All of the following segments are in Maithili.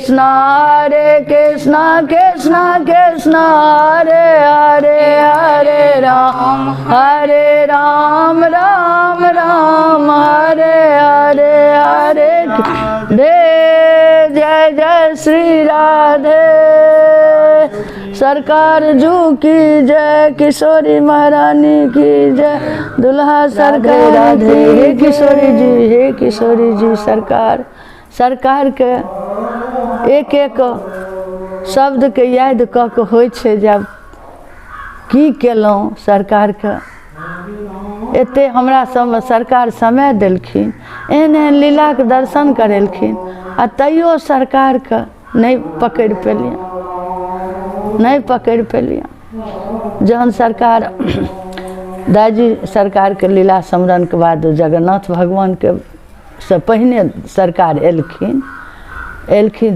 कृष्ण कृष्ण कृष्ण हरे हरे हरे राम राम राम हरे हरे हरे जय जय श्री राधे। सरकार जू की जय, किशोरी महारानी की जय, दुल्हा सरकार की। हे किशोरी जी सरकार के एक एक शब्द के याद क के होइ छै जब की केलहुँ सरकार के एते हमरा सब सरकार समय देलखिन, एहन एहन लीला के दर्शन करेलखिन, आ तैयो सरकार के नहीं पकड़ पेलियन। जहन सरकार दाजी सरकार के लीला स्मरण के बाद जगन्नाथ भगवान के से पहिने सरकार एलखिन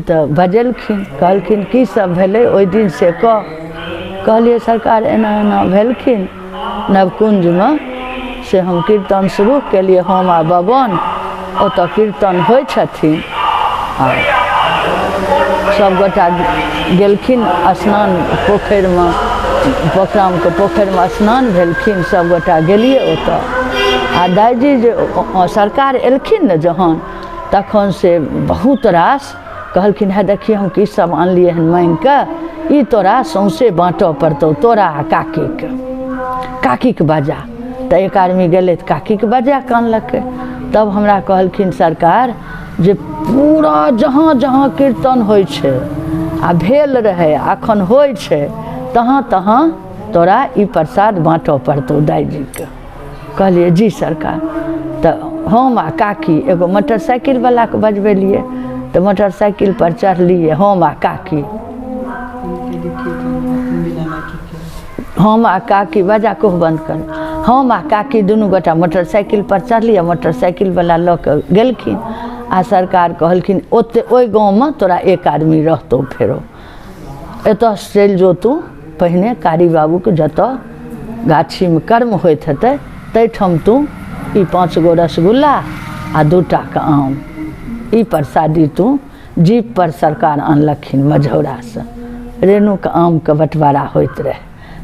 तो बजेलखिन, कहलखिन की सब भेलै ओहि दिन से कहलिए सरकार एना एना भेलखिन नवकुंज में से हम कीर्तन शुरू केलिए, हम आ बबन ओतऽ कीर्तन होइ छथिन, सब गोटा गेलखिन स्नान पोखरि में, पोखराम के पोखरि में स्नान भेलखिन, सब गोटा गेलिए ओतऽ। आ दाईजी जे सरकार एलखिन न जहन तखन से बहुत रास कहलखिन है देखिए हम की सब आनलिए हन मांग के, ई तोरा सौंसे बाँटऽ पड़तौ, तोरा आ काकी के बाजा। तो एक आदमी गेले तो काकी के बाजा कानलकै। तब हमरा कहलखिन सरकार जे पूरा जहाँ जहाँ कीर्तन होइ छै आ भेल रहे अखन होइ छै तहाँ तहाँ तोरा ई प्रसाद बाँटऽ पड़तौ दाईजी के। कहलिए जी सरकार। तो हम आ काकी एगो मोटरसाइकिल वाला के बजबेलिए, तो मोटरसाइकिल पर चढ़लिए हम आ काकी, हम आ काकी बाजा को बंद कर, हम आ काकी दुनू गोटा मोटरसाइकिल पर चढ़लिए, मोटरसाइकिल वाला लऽ के गेलखिन। आ सरकार कहलखिन ओते ओहि गाँव में तोरा एक आदमी रहतौ, फेरो एतऽ चलि जो तू पहिने कारी बाबू के जतऽ गाछी में कर्म होइत हेतै तैठाम तू ई 5 गो रसगुल्ला आ 2 टा के आम ई प्रसादी तू जीप पर सरकार आनलखिन मझौरा से। रेणु के आम के बंटवारा होइत रहे,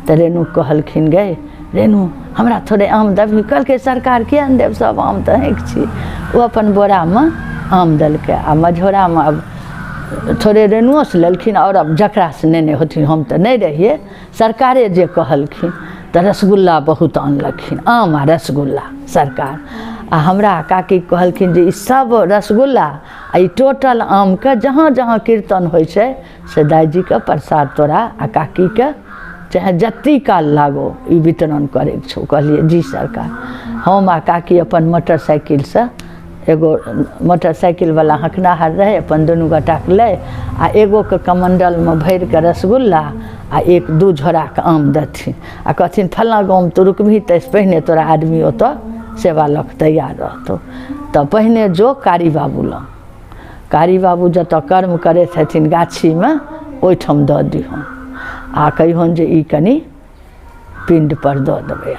तो रेणु कहलखिन गए रेणु हमरा थोड़े आम देबही, कहलकै सरकार किया नहि देब, सब आम तऽ हैक छी। वो अपन बोरा में आम देलकै आ मझौरा में अब थोड़े रेणुओ से लेलखिन, और अब जकरा से नेने होथिन हम तो नहीं रहिए, सरकारे जे कहलखिन तो रसगुल्ला बहुत आनलखिन, आम आ रसगुल्ला सरकार। आ हमरा काकी कहलखिन जे ई सब रसगुल्ला आ ई टोटल आम के जहाँ जहाँ कीर्तन होइ छै से दाईजी के प्रसाद तोरा आ काकी के चाहे जत्ती काल लागो ई वितरण करे छो। कहलिए जी सरकार। हम आ काकी अपन मोटरसाइकिल से एगो मोटरसाइकिल वाला हकनाहर रहे, अपन दुनू गोटा के ले आ एगो के कमंडल में भर के रसगुल्ला आ 1-2 झोरा के आम देथिन आ कहथिन फलां गाँव में तो रुकबही तैसे पहिने तोरा आदमी ओतऽ सेवा लऽ के तैयार रहतौ। तो पहिने जो कारी बाबू लग, कारी बाबू जतऽ कर्म करे छथिन गाछी में ओहिठाम दऽ दिहन आ कहिहन जे ई कनी पिंड पर दऽ देबै।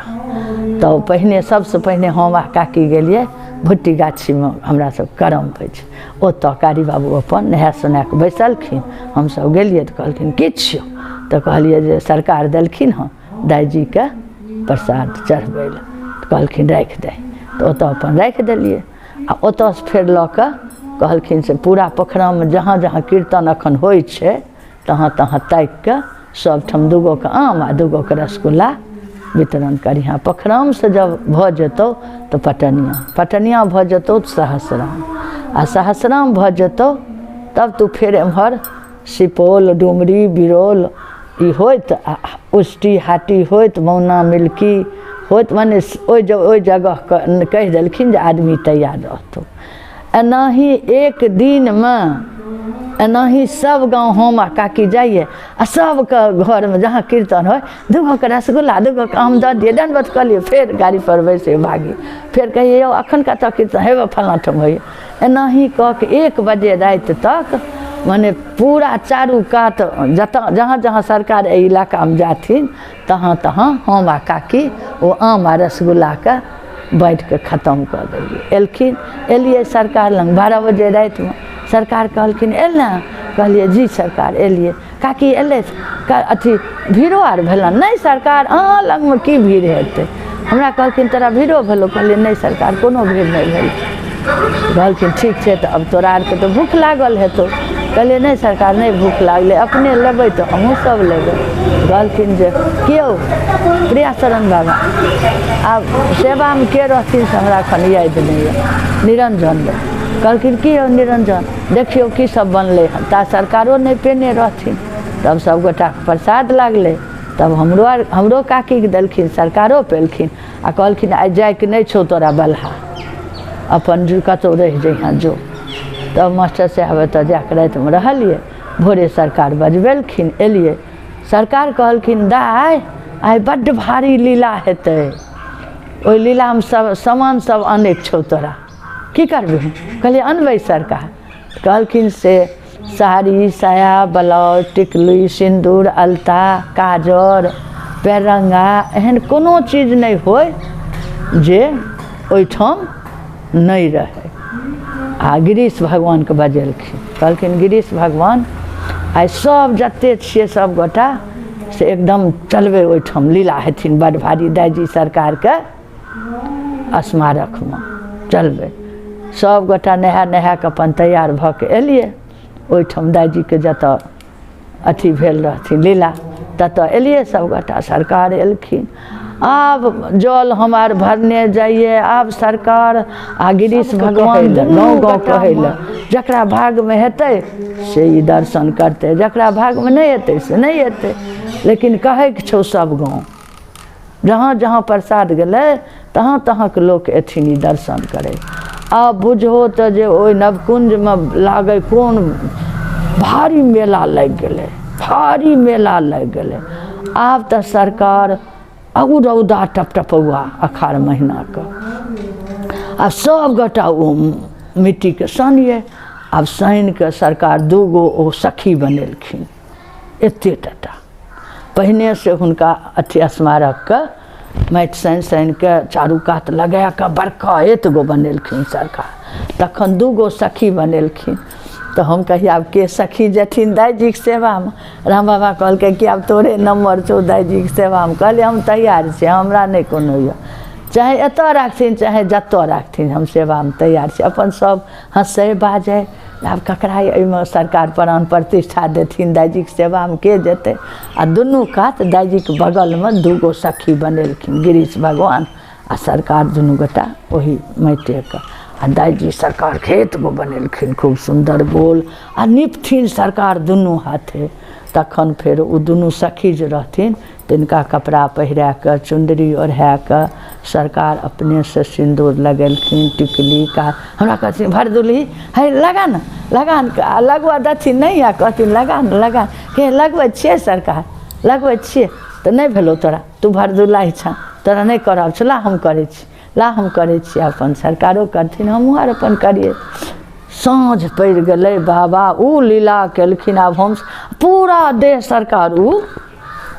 तो पहिने सबसे पहिने हम आ काकी गेलिए भुट्टी गाछी में, हमरा सब कर्म होइ छै ओतऽ कारी बाबू अपन नहा सोना के बैसलखिन, हम सब गेलिए तो कहलखिन की छियौ, तो कहलिए जे सरकार देलखिन हँ दाईजी के प्रसाद चढ़बै लए, तो कहलखिन राखि दे, तो ओतऽ अपन राखि देलिए। आ ओतऽ से फेर लऽ कऽ कहलखिन से पूरा पोखरा में जहाँ जहाँ कीर्तन अखन होइ छै तहाँ तहाँ ताकि के सब ठाम 2 गो के आम आ 2 गो के रसगुल्ला वितरण करिहाँ। पोखराम से जब भऽ जेतौ तो पटनिया भऽ जेतौ तो सहस्राम, आ सहस्राम भऽ जेतौ तब तू फेर एम्हर सुपौल डुमरी बिरौल ई होइत आ उष्टी हाटी होइत मौना मिल्की होइत, मने ओहि जगह कहि देलखिन जे आदमी तैयार रहतौ। एनाही एक दिन में एनाही सब गाँव हम आ काकी जाइए आ सबके घर में जहाँ कीर्तन हो 2 गो के रसगुल्ला 2 गो के आम दऽ दिए, दंडवत कहलिए, फिर गाड़ी पर बैसे भागी, फिर कहिए यौ अखन कतऽ कीर्तन हेबे फलां ठाम होइए। एनाही कह के 1 बजे रात तक माने पूरा चारू कात जहाँ जहाँ सरकार ए इलाका में जाथिन तहाँ तहाँ हम आ काकी वो आम आ रसगुल्ला के बाँट के ख़त्म कर देलिए। एलिए सरकार लंग 12 बजे रात में सरकार कहलखिन एल ना, कहलिए जी सरकार एलिए। काकी एले अथी भीड़ो आर भेलन? नहीं सरकार, अहाँ लगमे की भीड़ हेतै। हमरा कहलखिन तोरा भीड़ो भेलो? कहलिए नहीं सरकार कोनो भीड़ नहीं भेल। कहलखिन ठीक छै, तो अब तोरा आरके तो भूख लागल हेतौ। कहलिए नहीं सरकार नहीं भूख लागलै, अपने लेबै तो हमहूँ सब लेबै। कहलखिन जे कियो प्रियाशरण बाबा आब सेवामे के रहथिन से हमरा एखन याद नहीं है। निरंजन कहलखिन की हो निरंजन, देखियो की सब बनलै हन। ता सरकारो नहीं पेने रहथिन। तब सब गोटा प्रसाद लागलै। तब हमरो काकी के देलखिन, सरकारो पेलखिन आ कहलखिन आइ जाइके नहीं छौ तोरा बलहा, अपन कतौ रह जइहाँ जो। तब मास्टर साहब एतऽ जाके रातिमे रहलिए। भोरे सरकार बजबेलखिन, एलिए। सरकार कहलखिन दाइ आइ बड्ड भारी लीला हेतै, ओहि लीलामे सब सामान सब अनेक छौ तोरा, की करबै? कहलिए अनबै सरकार। कहलखिन से साड़ी साया ब्लाउज टिकली सिंदूर अलता काजर पेरंगा एहन कोनो चीज नहीं होय जे ओहिठाम नहीं रहे। आ गिरीश भगवान के बजेलखिन। कहलखिन गिरीश भगवान आइ सब जते छिए सब गोटा से एकदम चलबै ओहिठाम लीला हेथिन बड़ भारी दाइजी सरकार के स्मारक में चलबै। सब गोटा नहा नहा के अपन तैयार भऽ के एलिए। ओहिठाम दाइजी के जतऽ अथी भेल रहथिन लीला ततऽ एलिए सब गोटा। सरकार एलखिन। आब जल हमार भरने जाइए, आब सरकार आ गिरीश भगवान गाँव गाँव कहै लए जकरा भाग में हेतै से ई दर्शन करतै, जकरा भाग में नहीं हेतै से नहीं हेतै। लेकिन कहैके छौ सब गाँव, जहाँ जहाँ प्रसाद गेलै तहाँ तहाँ के लोक एथिन ई दर्शन करे। आब बुझो तो जे ओहि नवकुंज में लागे कोन भारी मेला लग गेलै, भारी मेला लग गेलै। आब तो सरकार अगु रौदा टपटपौआ अखाड़ महीना का आ सब गोटा ओ मिट्टी के सानिए। आब सानि के सरकार दूगो ओ सखी बनेलखिन एते टटा। पहिने से हुनका अथी स्मारक के माटि सानि सानि के चारू कात लगा के बड़का एतगो बनेलखिन सरकार। तखन दूगो सखी बनेलखिन। तो हम कहिए आब के सखी जेथिन दाइजी के सेवा में। राम बाबा कहलकै कि आब तोरे नंबर छौ दाइजी के सेवा में। कहलिए हम तैयार छी, हमरा नहीं कोनो यऽ, चाहे एतऽ राखथिन चाहे जतऽ राखथिन हम सेवा में तैयार छी। अपन सब हंसै बाजै। आब ककरा एहिमे सरकार प्राण प्रतिष्ठा देथिन दाइजी के सेवा में के जेतै। आ दुनू कात दाइजी के बगल में दूगो सखी बनेलखिन गिरीश भगवान आ सरकार दुनू गोटा वही माटे के। आ दाइजी सरकार खेत गो बनेलखिन खूब सुंदर गोल आ निपथिन सरकार दुनू हाथे। तखन फिर ओ दुनू सखी जे रहथिन तिनका कपड़ा पहिरा के चुंदरी ओढ़ा के सरकार अपने से सिंदूर लगेलखिन टिकली का। हमरा कहथिन भरदुली है लगा न लगवा देथिन नहीं आ कहथिन लगा न लगा के लगबै छियै सरकार लगबै छियै तऽ नहीं भेलो तोरा, तू भरदुलाही छा तोरा नहीं करब छ, ला हम करै छी, ला हम करै छी। अपन सरकारो करथिन हमहूँ आर अपन करिए। साँझ पड़ि गेलै बाबा ओ लीला केलखिन। आब हम पूरा देह सरकार ओ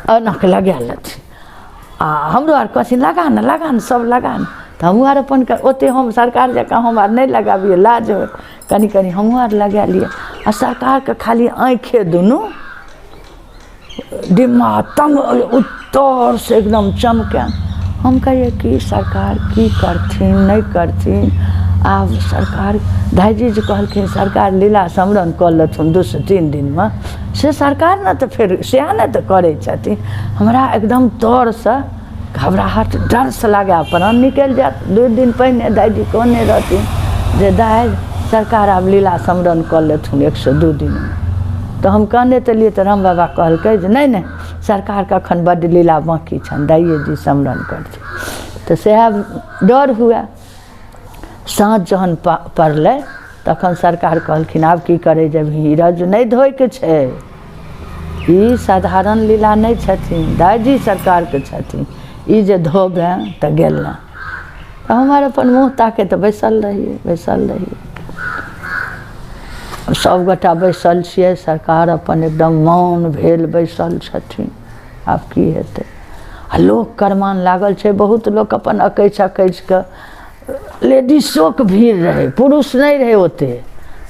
अनक लगा लेथिन आ हमरो आर कहथिन लगा न सब लगा न। तऽ हमहूँ आर अपन ओते हम सरकार जकाँ हम आर नहीं लगाबिए, लाज कनी कनी हमहूँ आर लगा लिए। आ सरकार के खाली आँखे दुनू डिम्मा तंग उत्तर से एकदम चमके। हम कहिए कि सरकार की करथिन नहीं करथिन। आब सरकार दाइजी जी कहलखिन सरकार लीला समरण कऽ लेथुन 2 से 3 दिन में से सरकार ने तो फिर सएह ने तो करै छथिन। हमरा एकदम तौर से घबराहट डर से लगा प्राण निकलि जायत। 2 दिन पहिने दाइजी कहने रहथिन जे दाइ सरकार आब लीला समरण कऽ लेथुन 102 दिन में। तो हम कहने तलिए तो राम बाबा कहलकै जे नहीं सरकार के अखन बड्ड लीला बाँकी छनि, दाइए जी समरण करथिन। तो सएह डर हुआ। साँझ जहन पड़लै तखन सरकार कहलखिन आब की करे जब ही रज नहीं धोए के छै, ई साधारण लीला नहीं छथिन, दाइजी सरकार के छथिन, ई जे धोबे तो गेल ना। तो हमारे अपन मुँह ताके तो बैसल रहिए। सब गोटा बैसल छियै, सरकार अपन एकदम मौन भेल बैसल छथिन। आब की हेतै। आ लोक करमान लागल छै, बहुत लोक अपन अकैछ के लेडीजों के भीड़ रहे, पुरुष नहीं रहे ओते,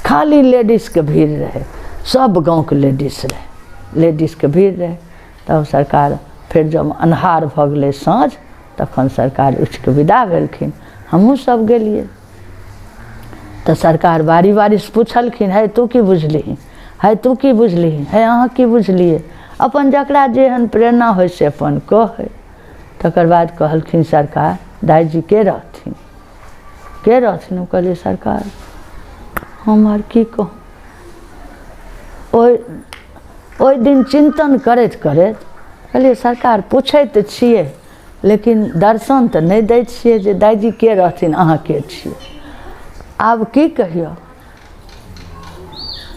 खाली लेडीजके भीड़ रहे, सब गाँवके लेडीज रहे, लेडीजके भीड़ रहे। तब सरकार फिर जब अन्हार भऽ गेलै साँझ तखन सरकार उठिके विदा भेलखिन। हमहूँ सब गेलिए तऽ सरकार बारी बारी से पूछलखिन, है तू की बुझलिही, है तू की बुझलिही, है अहाँ की बुझलिए, अपन जकरा जेहन प्रेरणा होइ से अपन कहै। तकर बाद कहलखिन सरकार दाईजी के रहथिन, के रहथिन। हम कहलिए सरकार हम आर की कहूँ। ओहि दिन चिंतन करैत करैत कहलिए सरकार पूछै तऽ छियै लेकिन दर्शन तऽ नहीं दै छियै जे दाईजी के रहथिन, अहाँ के छियै, आब की कहियो।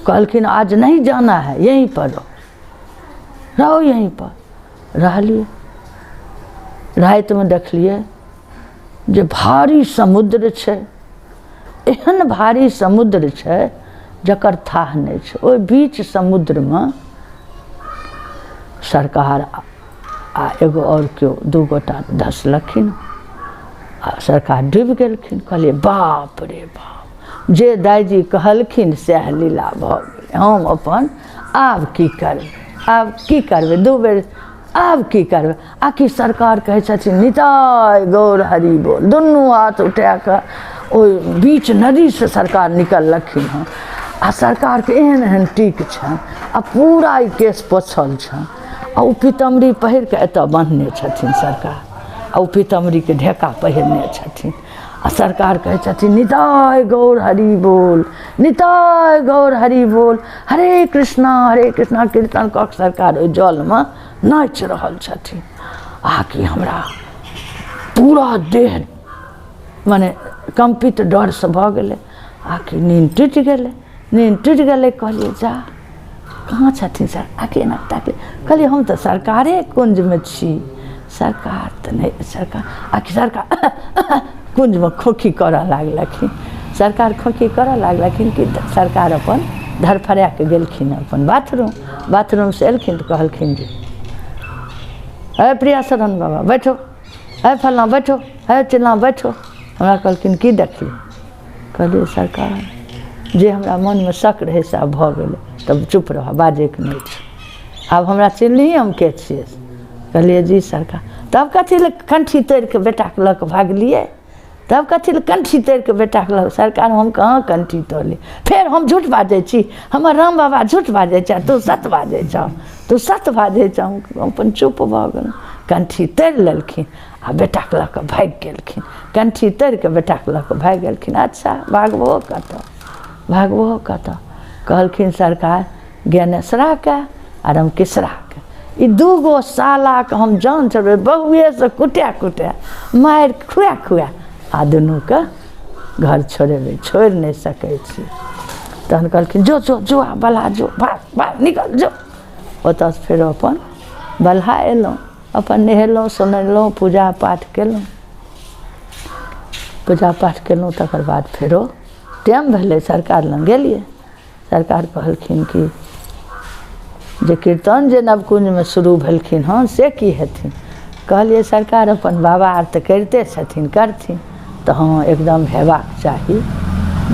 कहलखिन आज नहीं जाना है, यहीं पर रहो यहीं पर। रहलिए, रात में देखलिए जे भारी समुद्र छै, एहन भारी समुद्र छै जकर थाह नहीं छै। ओहि बीच समुद्र में सरकार आ एगो और केओ दू गोटा धसलखिन आ सरकार डूबि गेलखिन। कहलिए बाप रे बाप, जे दाईजी कहलखिन सएह लीला भऽ गेलै। हम अपन आब की करबै, आब की करबै, दू बेर आब की करबै। आखिर सरकार कहै छथिन निताय गौर हरि बोल, दुनू हाथ उठा कऽ ओहि बीच नदी से सरकार निकललखिन हँ। आ सरकार के एहन एहन टीक छनि आ पूरा ई केस पोछल छनि आ ओ पीतम्बरी पहिर के एतऽ बान्हने छथिन सरकार, आ ओ पीतम्बरी के ढेका पहिरने छथिन। आ सरकार कहै छथिन निताय गौर हरि बोल, निताय गौर हरि बोल, हरे कृष्णा कीर्तन कऽ के सरकार ओहि जल में नाचि रहल छथिन। आकि हमरा पूरा देह माने कंपित डर से भऽ गेलै। आकि नींद टूटि गेलै, नींद टूटि गेलै। कहलिए जा कहाँ छथिन सर, आकि एना ताकि कहलिए हम तऽ सरकारे कुंज में छी, सरकार तऽ नहीं, सरकार आकि सरकार कुंज में खोखी करऽ लागलखिन। सरकार खोखी करऽ लागलखिन कि सरकार अपन धरफड़ा के गेलखिन अपन बाथरूम से एलखिन तऽ कहलखिन जे है प्रिया शरण बाबा बैठो, है फलना बैठो, है चिल्ला बैठो। हमरा कहलखिन की देखली। कहलिए सरकार जे हमरा मन में शक रहे से आब भऽ गेलै, तब चुप रह, बाजे के नहीं छै। आब हमरा चिन्हली हम के छियै। कहलिए जी सरकार। तब कथी लए कंठी तोड़ के बेटा के लऽ के भागलिए, तब कथी लए कंठी तोड़ के बेटा के लऽ। सरकार हम कहाँ कंठी तोड़ली, फेर हम झूठ बाजै छी, हमर राम बाबा झूठ बाजै छ, तू सत बाजै छ, तू सत बाजै छ। हम अपन चुप भऽ गेलहुँ। कंठी तोड़ि लेलखिन आ बेटा के लऽ के भागि गेलखिन। कंठी तोड़ के बेटा के लऽ के भागि गेलखिन। अच्छा भागबो कतऽ, भागबो कतऽ। कहलखिन सरकार ज्ञानेश्वरा के आ रामकिशोरा के, ई दूगो साला के हम जान छोड़बै, बहुए से कुटा कुटा मारि खुआ खुआ आ दुनू के घर छोड़ेबै, छोड़ि नहीं सकै छी। तहन कहलखिन जो जो जो बल्हा जो, भाग भाग निकल जो। ओतऽ से फेर अपन बल्हा एलहुँ, अपन नहेलहुँ सुनेलहुँ, पूजा पाठ केलहुँ, पूजा पाठ केलहुँ। तकर बाद फेरो टाइम भेलै, सरकार लग गेलिए। सरकार कहलखिन कि जे कीर्तन जे नवकुंज में शुरू भेलखिन हँ से की हेथिन। कहलिए सरकार अपन बाबा आर तऽ करिते छथिन, करथिन तऽ हाँ एकदम हेबाक चाही,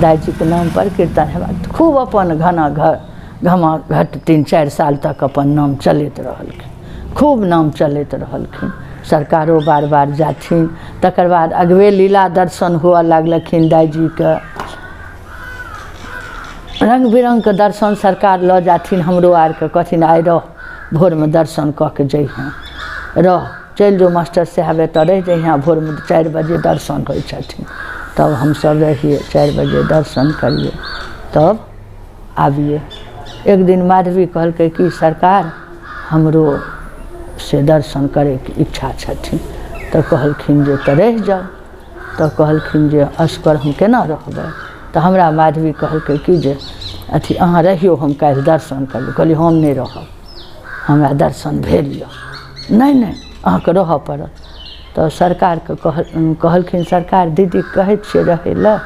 दाईजी के नाम पर कीर्तन हेबाक। खूब अपन घमा घट 3-4 साल तक अपन नाम चलैत रहलखिन, खूब नाम चलैत रहलखिन। सरकारो बार बार जाथिन। तकर बाद अगबे लीला दर्शन हुआ लागलखिन दाईजी के, रंग बिरंग के दर्शन सरकार लऽ जाथिन। हमरो आर के कहथिन आइ रह, भोर में दर्शन कऽ के जइहें, रह चलि जो मास्टर साहब एतऽ रहि जइहें, भोर में 4 बजे दर्शन होइ छथिन। तब हम सब रहिए, 4 बजे दर्शन करिए तब आबिए। एक दिन माधवी कहलकै कि सरकार हमरो से दर्शन करे के इच्छा छथिन। तो कहलखिन जे तऽ रहि जाओ। तो कहलखिन जे असगर हम केना रहबै। तो हमरा माधवी कहलकै कि जे अथी अहाँ रहियो, हम काल्हि दर्शन करबै। कहलिए हम नहीं रहब, हमरा दर्शन भेल यऽ। नहीं नहीं अहाँके रहऽ पड़त। तो सरकार के कहलखिन सरकार दीदी कहै छियै रहै लए,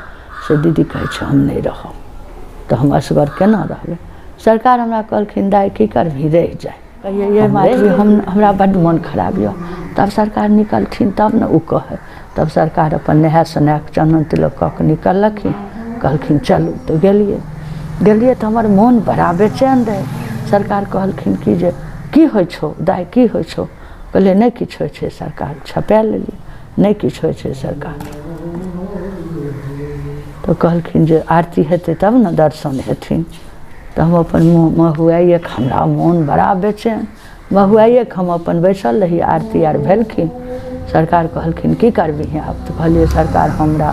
से दीदी कहै छै हम नहीं रहब। तो हम असगर केना रहबै। सरकार हमरा कहलखिन दाई की करबही, रहि जाए। कहिए ये माधवी हमरा बड्ड मन खराब यऽ। तब सरकार निकलथिन तब न उ कहे। तब सरकार अपन नहा सोना के चंदन तिलक कऽ के निकललखिन, कहलखिन चलू। तो गेलिए। गेलिए तो हमार मन बड़ा बेचैन रहे। सरकार कहलखिन कि जे की होइ छौ दाइ, की होइ छौ? कहलिए नहीं किछु होइ छै सरकार, छपा लेलिए, नहीं किछु होइ छै सरकार। तो कहलखिन जे आरती हेतै तब न दर्शन हेथिन। तो हम अपन महुआइए के हमरा मन बड़ा बेचैन, महुआइए के हम अपन बैसल रही। आरती आर भेलखिन। सरकार कहलखिन की करबिही आब? तो कहलिए सरकार हमरा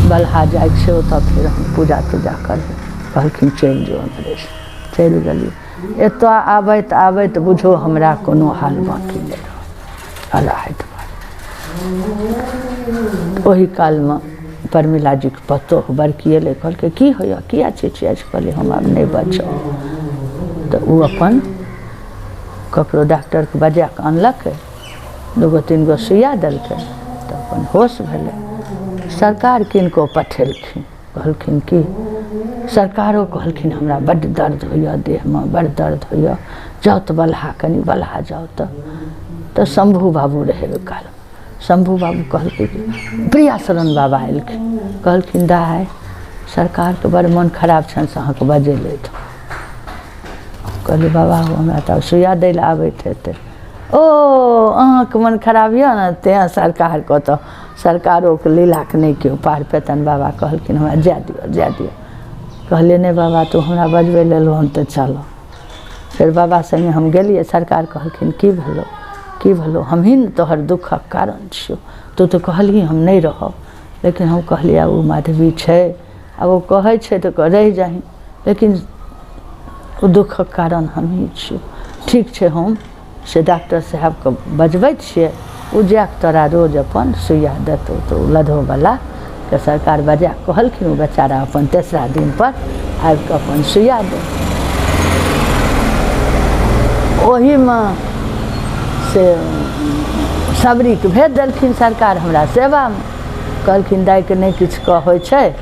बलहा जाइके छै, ओतऽ फिर हम पूजा तूजा करबै। कहलखिन चलि जो नरेश। चलि गेलिए। एतऽ आबैत आबैत बुझो हमरा कोनो हाल बाकी नहीं रहल अलाहत। ओही काल में परमिला जी के पतोह बड़की एलै, कहलकै की होइए, किया चिचिया? कहलिए हम आब नहीं बचब। तो वो अपन ककरो डॉक्टर के बजा के आनलकै, 2-3 गो सुइया देलकै, तो अपन होश भेलै। सरकार किनको पठेलखिन, कहलखिन कि सरकारो कहलखिन हमरा बड्ड दर्द होइए देह में, बड़ दर्द होइए, जाओ तो बलहा, कनी बलहा जाओ। तो शंभू बाबू रहे ओहि काल। शंभू बाबू कहलकै प्रिया शरण बाबा एलखिन, कहलखिन दाइ सरकार के बड़ मन खराब छनि से अहाँके बजेलथि। कहलिए बाबा हमरा तऽ सुइया दै लए आबैत हेतै। ओ अहाँके मन खराब यऽ ने, तेँ सरकार के तऽ सरकारों के लीला के नहीं केओ पार पेतन। बाबा कहलखिन हमरा जाय दियौ, जाय दियौ। कहलिए नहीं बाबा तू हमरा बजबै लेलहो हन तऽ चलो। फिर बाबा संगे हम गेलिए। सरकार कहलखिन की भेलो, की भेलो? हमही ने तोहर दुखक कारण छियौ, तू तो कहली हम नहीं रहब। लेकिन हम कहलिए ओ माधवी छै, अब वो कहै छै तो रह जाही, लेकिन ओ दुखक कारण हमही छियौ। ठीक छै हम से डॉक्टर साहब के बजबै छियै, ओ जाके तोरा रोज अपन सुइया देतौ। तो लधोवला के सरकार बजा कहलखिन, ओ बेचारा अपन तेसरा दिन पर आबि कऽ अपन सुइया दे। ओही में से सबरी के भेज देलखिन सरकार हमरा सेवा में। कहलखिन दाइ के नहीं किछु कह होइ छै,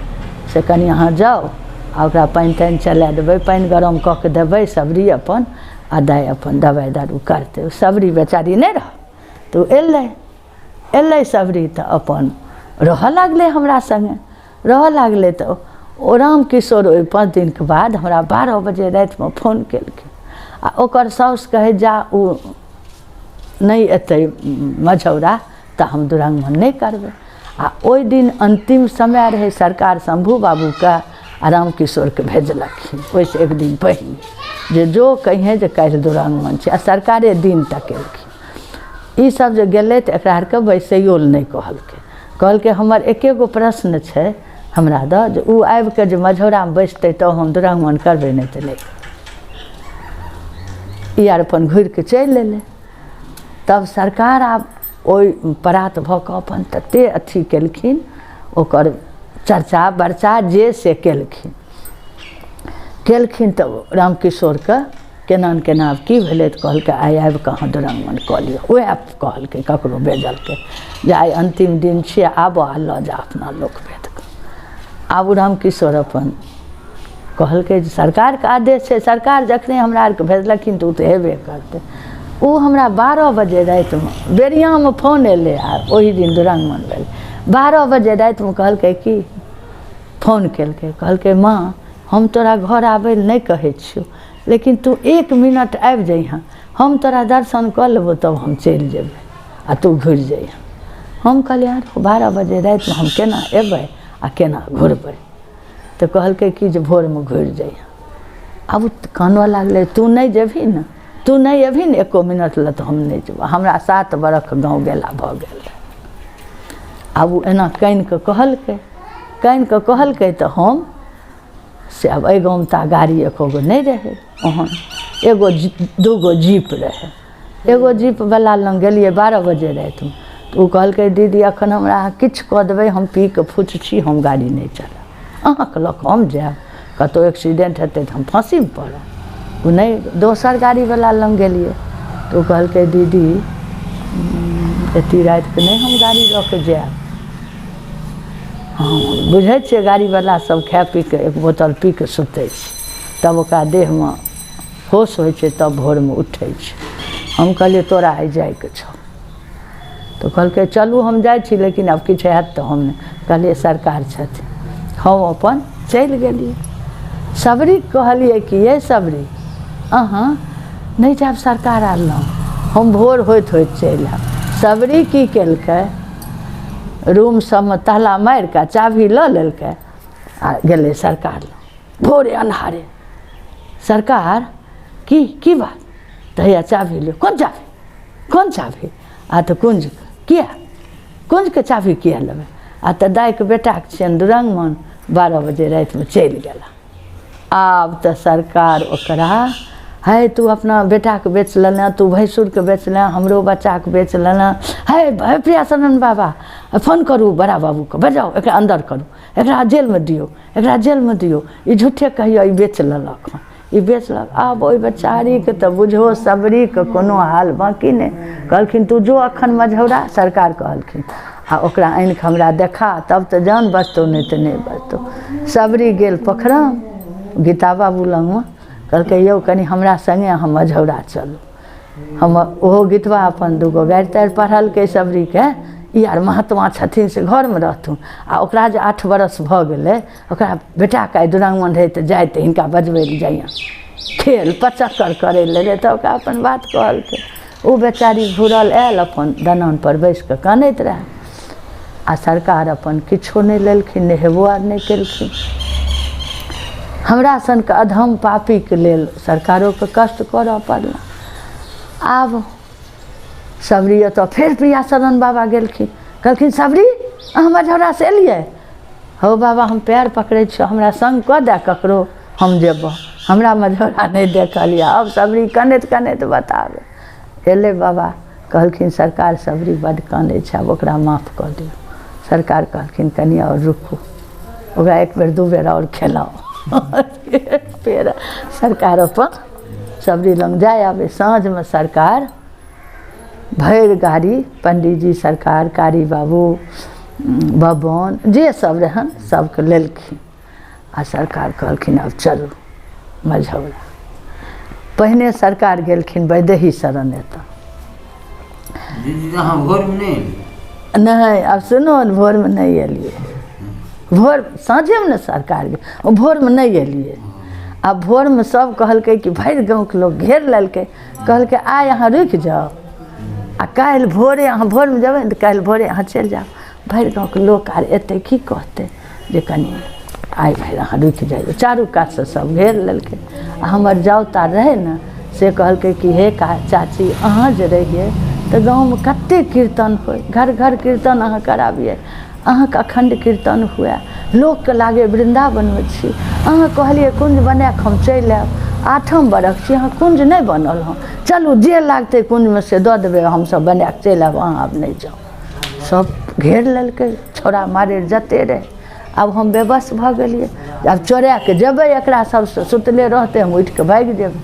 से कनि अहाँ जाओ आ ओकरा पानि तानि चला देबै, पानि गरम कऽ के देबै, सबरी अपन आ दाइ अपन दवाइ दारू करतै। सबरी बेचारी नहीं रह तो एलै सबरी तो अपन रह लागलै हमरा संगे, रह लागलै। तो ओ राम किशोर ओहि 5 दिन के बाद हमरा 12 बजे राति में फोन केलखिन। आ ओकर साउस कहे जा ओ नहीं एतै मझौरा तो हम दुरागमन नहीं करबै। आ ओहि दिन अंतिम समय रहे, सरकार शंभू बाबू के आ राम किशोर के भेजलखिन ओहिसे 1 दिन पहले जे जो कहिए जे काल्हि दुरागमन छै। आ सरकारे दिन तकेलखिन। ई सब जे गेलै तऽ एकरा आरके बैसैयो नहीं कहलकै। कहलकै हमर एके गो प्रश्न छै हमरा दऽ, जे ओ आबि के जे मझौरा में बैसतै तो हम दुरागमन करबै, नहीं तो नहीं। ई आर अपन घुरि के चलि एलै। तब सरकार आब ओहि परात भऽ कऽ अपन तते अथी केलखिन, ओकर चर्चा बर्चा जे से केलखिन। तो राम किशोर के केना न केना की भेलै तऽ कहलकै आइ आबि कऽ अहाँ दुरागमन कऽ लिअ। ओएह कहलकै ककरो भेजलकै जे आइ अंतिम दिन छियै, आबऽ आ लऽ जा अपना लोक भेद कऽ। आब राम किशोर अपन कहलकै जे सरकार के आदेश छै, सरकार जखने हमरा आरके भेजलखिन तऽ ओ तऽ हेबे करतै। ओ हमरा 12 बजे राति में बेरिया में फोन एलै, आ ओही दिन दुरागमन भेल। 12 बजे राति में कहलकै कि फोन केलकै, कहलकै माँ हम तोरा घर आबै लए नहीं कहै छियौ, लेकिन तू 1 मिनट आबि जइहाँ, हम तोरा दर्शन कऽ लेबौ तब हम चलि जेबै आ तू घुरि जइहाँ। हम कहलिए यार 12 बजे राति में हम केना एबै आ केना घुरबै? तो कहलकै कि जे भोर में घुरि जइहाँ। अब कानऽ लागलै तू नहीं जेबही न, तू नहीं अभी न 1 मिनट ले तो हम नहीं जेब। हमरा 7 बरख गाँव गेला भऽ गेल। आब ओ एना कानि कऽ कहलकै तो हम से अब एहि गाँव ता गाड़ी एको गो नहीं रहे। ओहन 1-2 गो जीप रहे। 1 जीप वाला लग गेलिए 12 बजे राति में। तो ओ कहलकै दीदी अखन हमरा अहाँ किछु कऽ देबै, हम पी के फुच छी, हम गाड़ी नहीं चलाब, अहाँके लऽ कऽ हम जायब, कतौ एक्सीडेंट हेतै तऽ हम फांसी में पड़ब। ओ नहीं दोसर गाड़ी वाला लग गेलिए तो कहलकै दीदी एती राति के नहीं हम गाड़ी लऽ के जायब। हाँ बुझै छियै गाड़ी वाला सब खा पी के 1 बोतल पी के सुतै छै, तब ओकरा देह में होश होइ छै, तब भोर में उठै छै। हम कहलिए तोरा आइ जाइके छौ? तो कहलकै चलू हम जाइ छी, लेकिन अब किछु हैत तो हम नहीं। कहलिए सरकार छथिन। हम अपन चलि गेलिए। सबरी कहलिए कि ये सबरी अहाँ नहीं जाब सरकार आल हम भोर होइत होइत चलि आएब। सबरी की केलकै रूम सबमे ताला मारि कऽ चाभी लऽ लेलकै आ गेलै सरकार लग भोरे अन्हारे। सरकार की बात तऽ हैया चाभी लियो। कोन चाभी आ तऽ कुंज किया कुंजके चाभी किया लेबै आ तऽ दाइके बेटाके छियनि दुरंगमन 12 बजे रातिमे चलि गेला। आब तऽ सरकार ओकरा है तू अपना बेटाके बेच लेना, तू भैंसुरके बेच ले, हमरो बच्चाके बेच लेना, है प्रियासनन बाबा फोन करू बड़ा बाबूके, बजाओ एकरा अंदर करू, एकरा जेलमे दियौ, एकरा जेलमे दियौ, ई झूठे कहियो ई बेच लेलक हँ, ई बेचलक। आब ओहि बेचारीके तऽ बुझो सबरीके कोनो हाल बाँकी नहि। कहलखिन तू जो अखन मझौरा, सरकार कहलखिन आ ओकरा आनिकऽ हमरा देखा तब तऽ जान बचतौ नहि तऽ नहि बचतौ। सबरी गेल पोखराम गीता बाबू लगमे कहलकै यौ कनि हमरा संगे अहाँ मझौरा चलू। हम ओहो गीतवा अपन 2 गो गारि तारि पढ़लकै सबरीके, ई आर महात्मा छथिन से घरमे रहथुन आ ओकरा जे 8 बरस भऽ गेलै ओकरा बेटाके आइ दुरांगमन रहै तऽ जाय तऽ हिनका बजबै लए जाइए खेल पचक्कर करै ले रहै तऽ ओकरा अपन बात कहलकै। ओ बेचारी घुरल आयल अपन दलान पर बैस कऽ कानैत रहै आ सरकार अपन किछो नहि लेलखिन, नहि हेबो आर नहि केलखिन। हमरा सनके अधम पापीके लेल सरकारोके कष्ट करऽ पड़ल। आब सबरी तऽ फेर प्रियासनन बाबा गेलखिन, कहलखिन सबरी अहाँ मझौरा से एलियै? हौ बाबा हम पैर पकड़ै छियौ, हमरा संग कऽ दे ककरो, हम जेबऽ, हमरा मझौरा नहीं देखलिए। अब सबरी कनैत कनैत बताबे एलै बाबा, कहलखिन सरकार सबरी बड्ड कानै छै, आब ओकरा माफ कऽ दियौ। सरकार कहलखिन कनि और रुकू, ओकरा 1 बेर 2 बेर और खेलाओ। फेर सरकार अपन सबरी लग जाए आबे। साँझमे सरकार भरि गाड़ी पंडीजी सरकार कारी बाबू बबन जे सब रहन सबके लेलखिन आ सरकार कहलखिन अब चलू मझौरा। पहिने सरकार गेलखिन वैदेही शरण एतऽ। नहीं अब सुनो भोरमे नहीं एलिए, भोर साँझेमे ने सरकार गेल, भोरमे नहीं एलिए। अब भोरमे सब कहलकै कि भरि गाँवके लोग घेर लेलकै, कहलकै आइ अहाँ रुकि जाओ आ काल्हि भोरे अहाँ भोरमे जेबै ने तऽ काल्हि भोरे अहाँ चलि जाओ। भरि गाँवके लोक आर एतै की कहतै जे कनि आइ भरि अहाँ रुकि जाइए। चारू कातसँ सब घेर लेलकै आ हमर जाउता रहै ने से कहलकै कि हे चाची अहाँ जे रहिए तऽ गाँवमे कतेक कीर्तन होइ, घर घर कीर्तन अहाँ कराबिए, अहाँके अखण्ड कीर्तन हुए, लोकके लागे वृन्दावनमे छी, अहाँ कहलिए कुञ्ज बनाकऽ हम चलि आएब। 8म बरख छी अहाँ कुञ्ज नहीं बनल हँ, चलू जे लागतै कुञ्जमे से दऽ देबै, हमसब बनाकऽ चलि आएब, अहाँ आब नहीं जाओ। सब घेर लेलकै, छोड़ा मारे जते रहे। आब हम बेबस भऽ गेलिए, आब चोरा के जेबै एकरा सबसँ, सुतले रहतै हम उठि कऽ भागि जेबै,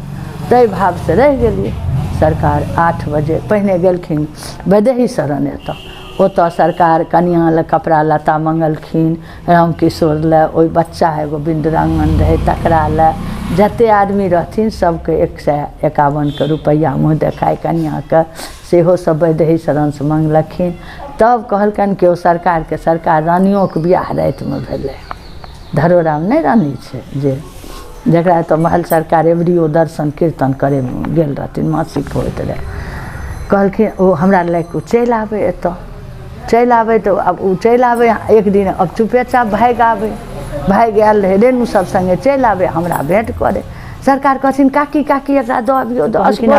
ताहि भावसँ रहि गेलिए। सरकार 8 बजे पहिने गेलखिन वैदेही शरण एतऽ, ओतऽ सरकार कनिया ले कपड़ा लत्ता मंगलखिन, रामकिशोर ले, ओहि बच्चा एगो बिंदुरांगन रहे तकरा ले, जते आदमी रहथिन सबके 151 के रुपैआ मुँह देखाय कनियाके सेहो सब वैदेही शरणसँ मंगलखिन। तब कहलकनि कि ओ सरकारके सरकार रानियोके बियाह रातिमे भेलै। धरोरामे नहीं रानी छै जे जकरा तो महल सरकार एवरियो दर्शन कीर्तन करे गेल रहथिन, मासिक होइत रहे। कहलखिन ओ हमरा लैके चलि आबै एतऽ, चलि आबै तऽ अब ओ चलि आबै एक दिन, अब चुपे चाप भागि आबै, भागि आयल रहे रेणु सब संगे चलि आबै हमरा भेंट करे। सरकार कहथिन काकी काकी एकरा दऽ अबियो,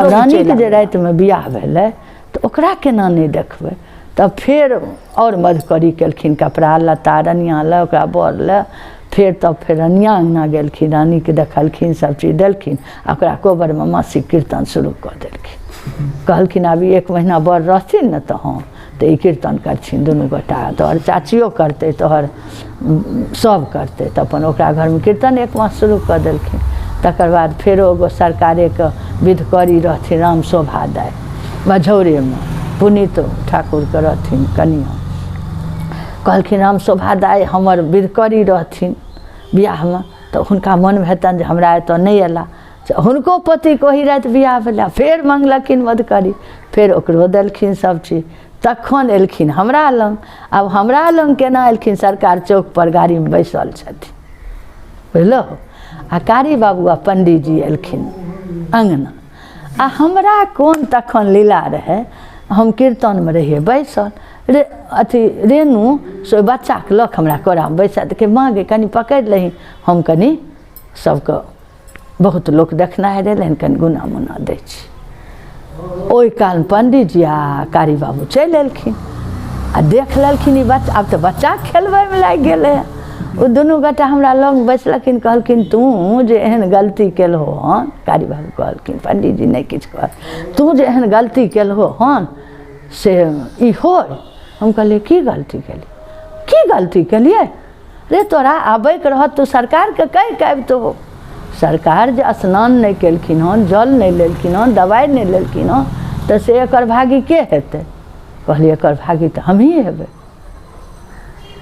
रानीके जे रातिमे बियाह भेलै तऽ ओकरा केना नहीं देखबै। तब फिर और मधुकरी केलखिन, कपड़ा लत्ता रनिया ले ओकरा बर ले, तब फिर रनिया अंगना गेलखिन, रानीके देखलखिन, सब चीज देलखिन, ओकरा कोबरमे मासिक कीर्तन शुरू कऽ देलखिन। कहलखिन आब 1 महीना बर रहथिन ने तऽ हाँ तऽ ई कीर्तन करथिन दुनू गोटा, तोहर चाचियो करतै तोहर सब करतै, तऽ अपन ओकरा घरमे कीर्तन 1 मास शुरू कऽ देलखिन। तकर बाद फेरो एगो सरकारेके विधकरी रहथिन राम शोभा दाइ मझौरेमे, पुनीत ठाकुरके रहथिन कनिया, कहलखिन राम शोभा दाइ हमर विधकरी रहथिन बियाहमे, तऽ हुनका मोनमे हेतनि जे हमरा एतऽ नहीं अयला, हुनको पतिके ओही राति बियाह भेलै, फेर मंगलखिन मधुकरी, फेर ओकरो देलखिन सब चीज, तखन एलखिन हमरा लग। आब हमरा लग केना एलखिन, सरकार चौक पर गाड़ीमे बैसल छथिन बुझलहो, आ कारी बाबू आ पंडित जी एलखिन अंगना आ हमरा कोन तखन लीला रहे हम कीर्तन में रहिए बैसल रे अथी रेणु से बच्चा के लख हमरा कोरा में बैसा देखे माँ गे कनी पकड़ लही हम कनी सबके बहुत लोग देखना रहे कनी गुना मुना दै छी ओहि काल पंडित जी आ कारी बाबू चलि एलखिन आ देख लेलखिन ई बच्चा आब तो बच्चा खेलबै में लागि गेलै वो दुनू गोटा हमरा लग बैसलखिन कहलखिन तू जे एहन गलती केलहो हन कारी बाबू कहलखिन पंडित जी नहीं किछु कह तू जे एहन गलती केलहो हन से ई हो हम कहलिए की गलती केलिए रे तोरा आबैके रहत तू सरकार के कहि आबितो सरकार जे स्नान नहीं केलखिन हन जल नहीं लेलखिन हन दवाई नहीं लेलखिन हन तो से एकर भागी के हेतै कहलिए एकर भागी तो हम ही हेबै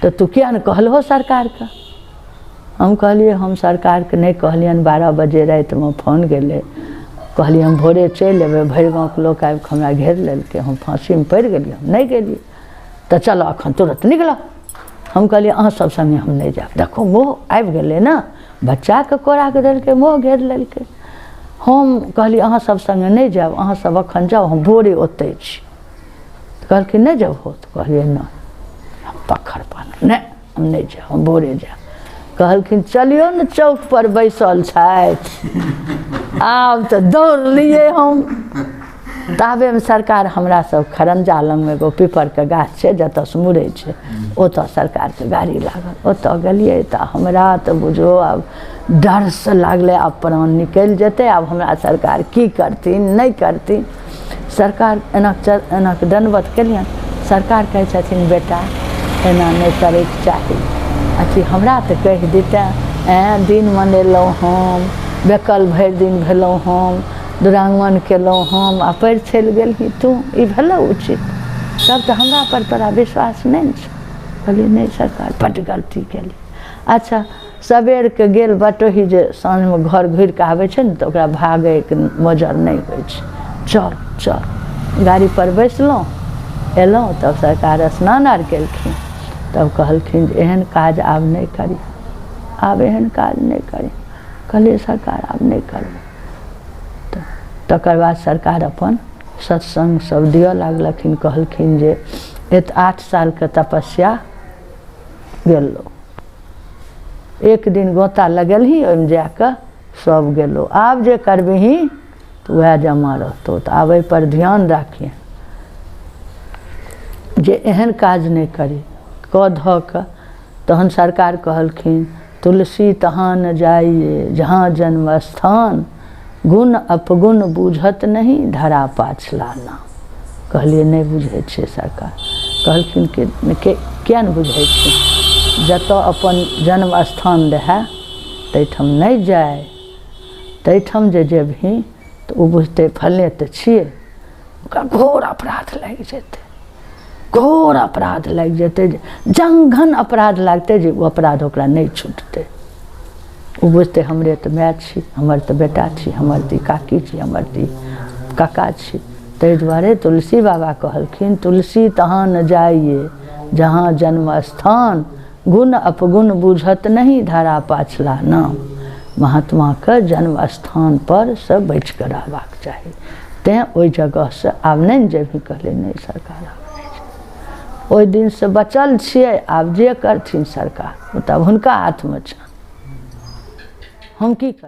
तो तू क्या न कहलहो सरकार का हम कहलिए हम सरकार के नहीं कहलियन 12 बजे रात में फोन गेले कहलिए हम भोरे चलि एबै भरि गाँव के लोग आबि हमरा घेर लेलकै हम फांसी में पड़ि गेलिए हम नहीं गेलिए तो चलो अखन तुरंत निकलो हम कहलिए अहाँ सब संगे हम नहीं जाब देखो मोह आबि गेलै ना बच्चा के कोरा के देलकै मोह घेर लेलकै हम कहलिए अहाँ सब संगे नहीं जाब अहाँ सब अखन जाओ हम भोरे ओतै छी कहलखिन नहीं जाओ हो तो कहलिए नहीं पखर पान नहीं हम नहीं जाओ हम भोरे जाओ कहलखिन चलियो न चौक पर बैसल छथि आब तो दौड़ लिए हम ताबे में सरकार हमरा सब खरंजा लग में एगो पीपर के गाछ छै जतऽ से मुड़े छै ओतऽ सरकार के गाड़ी लागल ओतऽ गेलिए तऽ हमरा तऽ बुझो आब डर से लागले आब प्राण निकल जेतै आब हमरा सरकार की करथिन नहीं करथिन सरकार एना दंडवत केलियन सरकार कहै छथिन बेटा एना नहीं करैके चाही अथी हमरा तऽ कहि देते दिन मनेलहुँ हम बेकल भरि दिन भेलहुँ हम दुरागमन केलहुँ हम आ पढ़ि चलि गेलही तू ई भेलौ उचित तब तऽ हमरा पर तोरा विश्वास नहीं छौ कहलिए नहीं सरकार बड़ गलती केली अच्छा सबेर के गेल बटोही जे साँझ में घर घुरि के आबै छै ने तऽ ओकरा भागै के मजर नहीं होइ छै चल गाड़ी पर बैसलहुँ एलहुँ तब सरकार स्नान आर केलखिन तब कहलखिन एहन काज आब नहीं करी आब एहन काज नहीं करी कहलिए सरकार आब नहीं करबै तकर बाद सरकार अपन सत्संग सब दिअ लागलखिन कहलखिन जे 8 साल के तपस्या गेलो एक दिन गोता लगेलही ओहिमे जाके सब गेलो आब जे करबिही तो वह जमा रहतो तो आब पर ध्यान राखिए जे एहन काज नहीं करी कह धऽ के तहन सरकार कहलखिन तुलसी तहाँ न जाइए जहाँ जन्म स्थान गुण अपगुण बूझत नहीं धरा पाछला नाम कहलिए नहीं बुझे छे सरकार कहलखिन कि क्या नहीं बुझे छे जतऽ अपन जन्म स्थान रहे तैठम नहीं जाए तैठम जे जेबही तो वो बुझते फलने तो छिए ओकरा घोर अपराध लग जेते घोर अपराध लग जेते जंघन अपराध लगते जे वो अपराध ओकरा नहीं छूटते वो बुझते हमरे तो माय छी हमर तो बेटा छी हमर ती काकी छी हमर ती काका छी ताहि दुआरे तुलसी बाबा कहलखिन तुलसी तहाँ न जाइए जहाँ जन्म स्थान गुण अपगुण बूझत नहीं धरा पाछला नाम महात्मा के जन्म स्थान पर से बैठ कर रहबाक चाही तें ओहि जगह से आब नहीं जेबही कहले नहीं सरकार आब ओहि दिन से बचल छियै आब जे करथिन सरकार ओ तब हुनका हाथ में छनि हम की कर